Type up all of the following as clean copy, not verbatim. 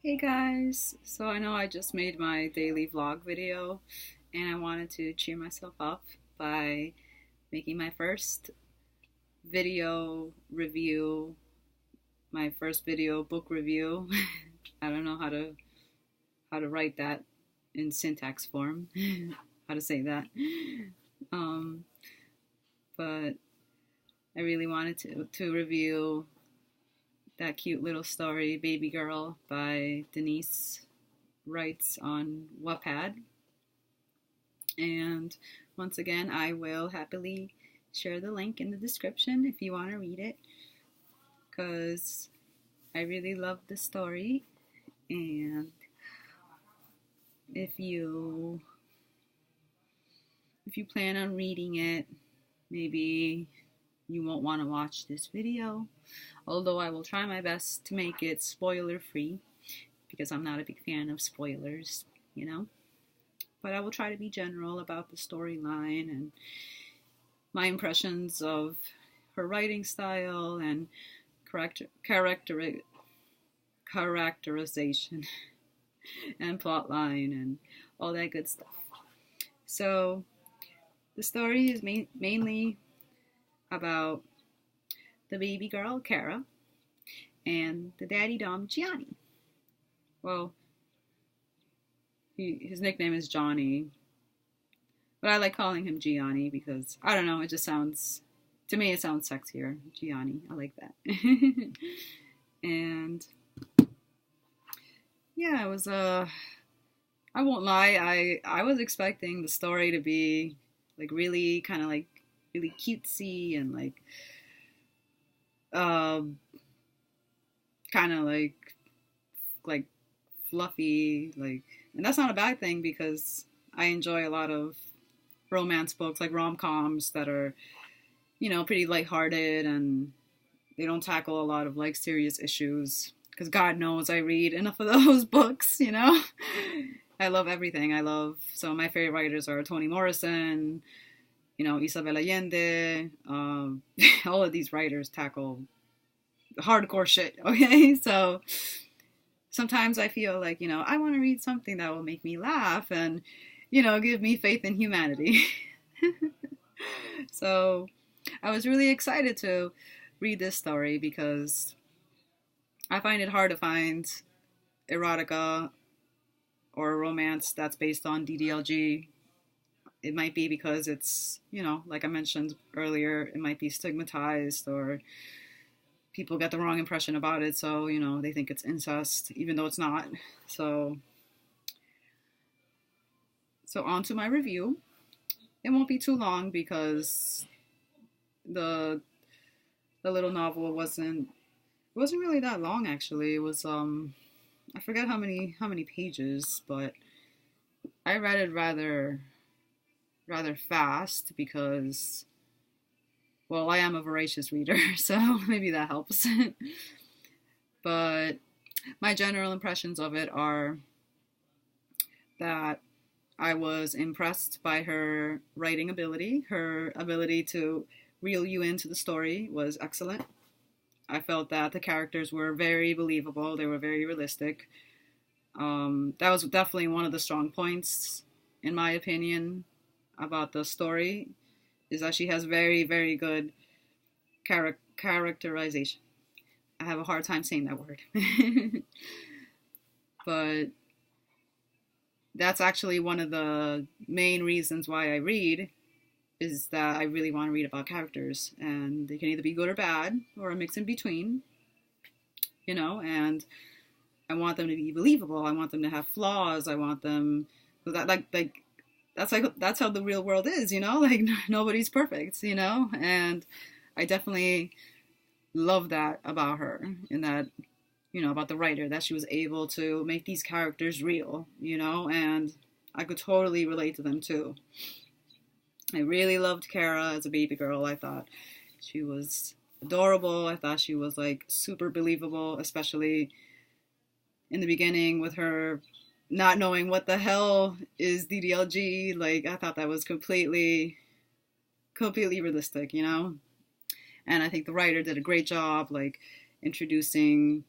Hey guys, so I know I just made my daily vlog video and I wanted to cheer myself up by making my first video review, my first video book review. I don't know how to write that in syntax form, how to say that. Um, but I really wanted to review that cute little story, Babygirl by denisewrites on Wattpad. And once again, I will happily share the link in the description if you want to read it, because I really love the story. And if you plan on reading it, maybe you won't want to watch this video, although I will try my best to make it spoiler free because I'm not a big fan of spoilers, you know. But I will try to be general about the storyline and my impressions of her writing style and characterization and plotline and all that good stuff. So the story is mainly about the baby girl, Kara, and the daddy dom, Gianni. Well, his nickname is Johnny, but I like calling him Gianni because, I don't know, it just sounds, to me it sounds sexier. Gianni, I like that. And yeah, it was, I won't lie, I was expecting the story to be like really kind of like really cutesy and like kind of like fluffy, like, and that's not a bad thing because I enjoy a lot of romance books, like rom-coms that are, you know, pretty lighthearted and they don't tackle a lot of like serious issues, because God knows I read enough of those books, you know. I love everything. Some of my favorite writers are Toni Morrison, you know, Isabel Allende. All of these writers tackle hardcore shit, okay? So sometimes I feel like, you know, I want to read something that will make me laugh and, you know, give me faith in humanity. So I was really excited to read this story because I find it hard to find erotica or romance that's based on DDLG. It might be because it's, you know, like I mentioned earlier, it might be stigmatized or people get the wrong impression about it. So, you know, they think it's incest, even though it's not. So on to my review. It won't be too long because the little novel wasn't really that long, actually. It was, I forget how many pages, but I read it rather fast because, well, I am a voracious reader, so maybe that helps. But my general impressions of it are that I was impressed by her writing ability. Her ability to reel you into the story was excellent. I felt that the characters were very believable. They were very realistic. That was definitely one of the strong points, in my opinion, about the story, is that she has very, very good characterization. I have a hard time saying that word. But that's actually one of the main reasons why I read, is that I really want to read about characters, and they can either be good or bad or a mix in between, you know, and I want them to be believable. I want them to have flaws. I want them, that's how the real world is, you know, like nobody's perfect, you know, and I definitely love that about her, in that, you know, about the writer, that she was able to make these characters real, you know, and I could totally relate to them too. I really loved Kara as a baby girl. I thought she was adorable. I thought she was like super believable, especially in the beginning with her not knowing what the hell is DDLG. Like, I thought that was completely realistic, you know? And I think the writer did a great job, like, introducing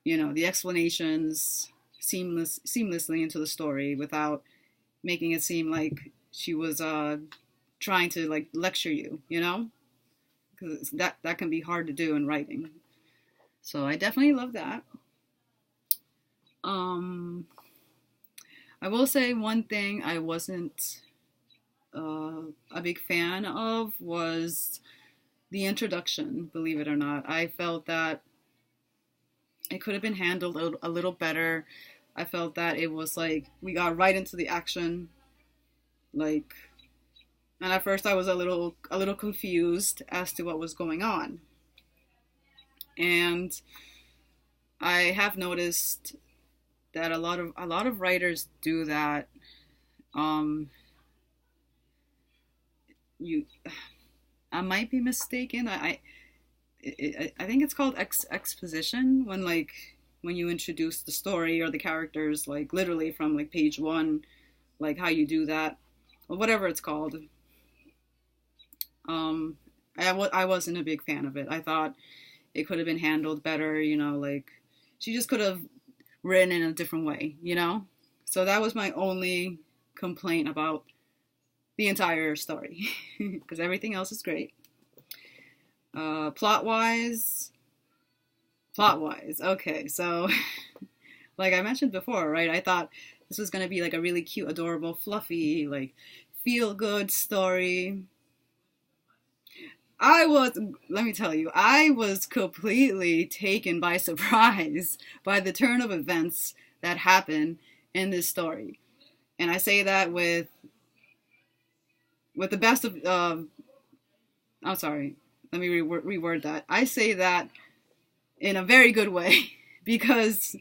the explanations seamlessly into the story without making it seem like she was trying to like lecture you, because that can be hard to do in writing. So I definitely love that. I will say one thing I wasn't a big fan of was the introduction, believe it or not. I felt that it could have been handled a little better. I felt that it was like we got right into the action, like, and at first I was a little confused as to what was going on. And I have noticed that a lot of writers do that. You I might be mistaken. I think it's called exposition, when you introduce the story or the characters, like literally from like page one, like how you do that or whatever it's called. I wasn't a big fan of it. I thought it could have been handled better, like she just could have written in a different way, So that was my only complaint about the entire story, because everything else is great. Plot wise, okay, so like I mentioned before, right? I thought this was gonna be like a really cute, adorable, fluffy, like feel good story. Let me tell you, I was completely taken by surprise by the turn of events that happen in this story. And I say that with the best of, I'm sorry, let me reword that. I say that in a very good way, because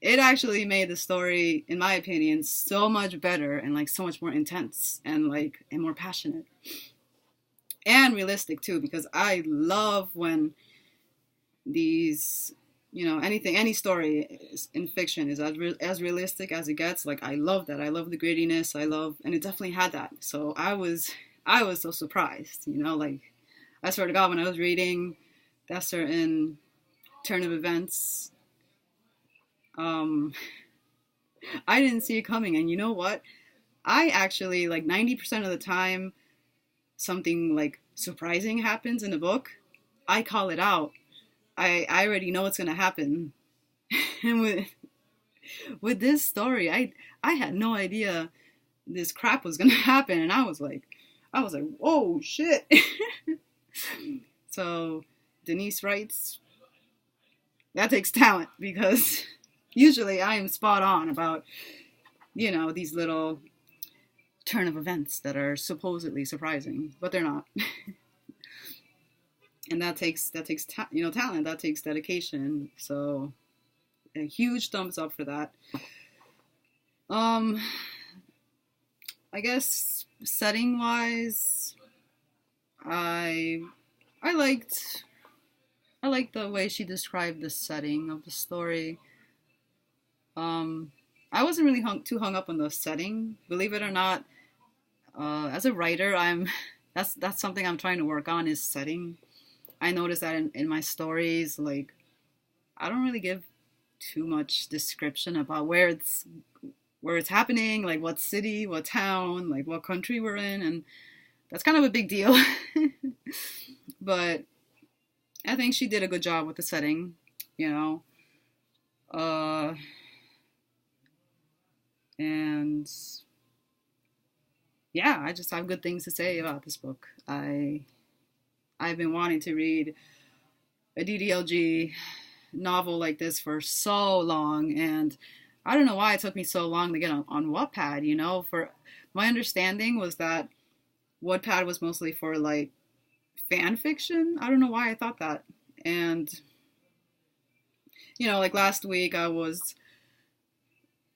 it actually made the story, in my opinion, so much better and like so much more intense and more passionate. And realistic too, because I love when these, any story in fiction is as realistic as it gets. Like I love that. I love the grittiness. And it definitely had that. So I was so surprised, like I swear to God, when I was reading that certain turn of events, I didn't see it coming. And you know what? I actually, like 90% of the time, something like surprising happens in the book, I call it out. I already know what's gonna happen. And with this story, I had no idea this crap was gonna happen, and I was like, whoa, shit. So Denise writes, that takes talent, because usually I am spot on about these little turn of events that are supposedly surprising, but they're not. And that takes talent, that takes dedication. So a huge thumbs up for that. I guess setting wise, I liked the way she described the setting of the story. I wasn't really too hung up on the setting, believe it or not. As a writer, that's something I'm trying to work on, is setting. I noticed that in my stories, like I don't really give too much description about where it's happening, like what city, what town, like what country we're in, and that's kind of a big deal. But I think she did a good job with the setting, and yeah, I just have good things to say about this book. I've been wanting to read a DDLG novel like this for so long, and I don't know why it took me so long to get on Wattpad. For my understanding was that Wattpad was mostly for like fan fiction. I don't know why I thought that. And like last week I was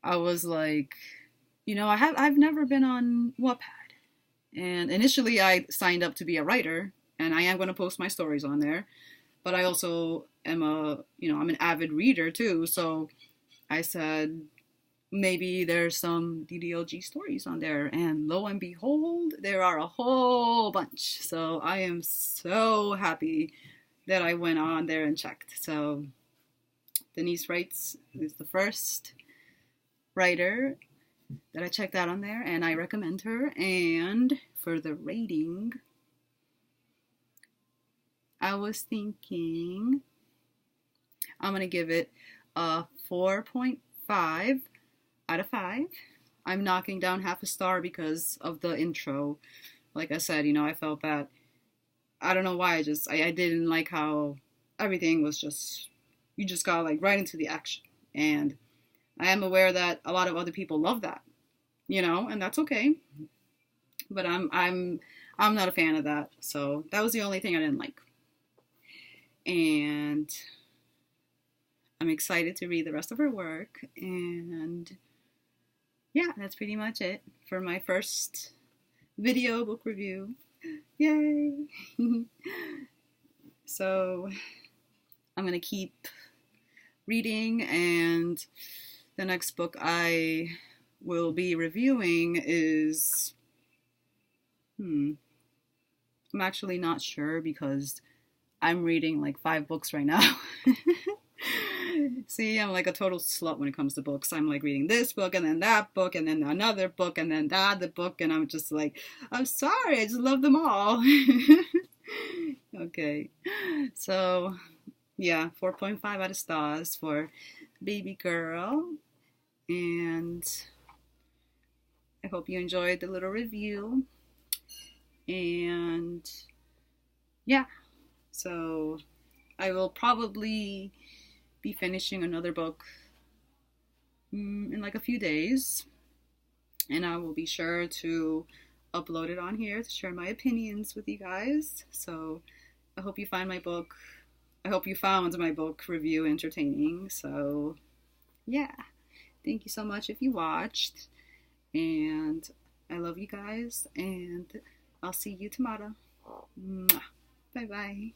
like, I've never been on Wattpad, and initially I signed up to be a writer, and I am going to post my stories on there, but I also am I'm an avid reader too, so I said maybe there's some DDLG stories on there, and lo and behold, there are a whole bunch. So I am so happy that I went on there and checked. So Denise Writes is the first writer that I checked out on there, and I recommend her. And for the rating, I was thinking I'm going to give it a 4.5 out of 5. I'm knocking down half a star because of the intro. Like I said, I felt that, I don't know why, I didn't like how everything was just, you just got like right into the action. And I am aware that a lot of other people love that, and that's okay. But I'm not a fan of that. So that was the only thing I didn't like. And I'm excited to read the rest of her work. And yeah, that's pretty much it for my first video book review. Yay! So I'm gonna keep reading, and the next book I will be reviewing is I'm actually not sure because I'm reading like 5 books right now. See, I'm like a total slut when it comes to books. I'm like reading this book and then that book and then another book and then that other book, and I'm just like, I'm sorry, I just love them all. Okay, so yeah, 4.5 out of stars for Babygirl, and I hope you enjoyed the little review. And yeah, so I will probably be finishing another book in like a few days, and I will be sure to upload it on here to share my opinions with you guys. So I hope you found my book review entertaining. So yeah, thank you so much if you watched, and I love you guys, and I'll see you tomorrow. Bye bye.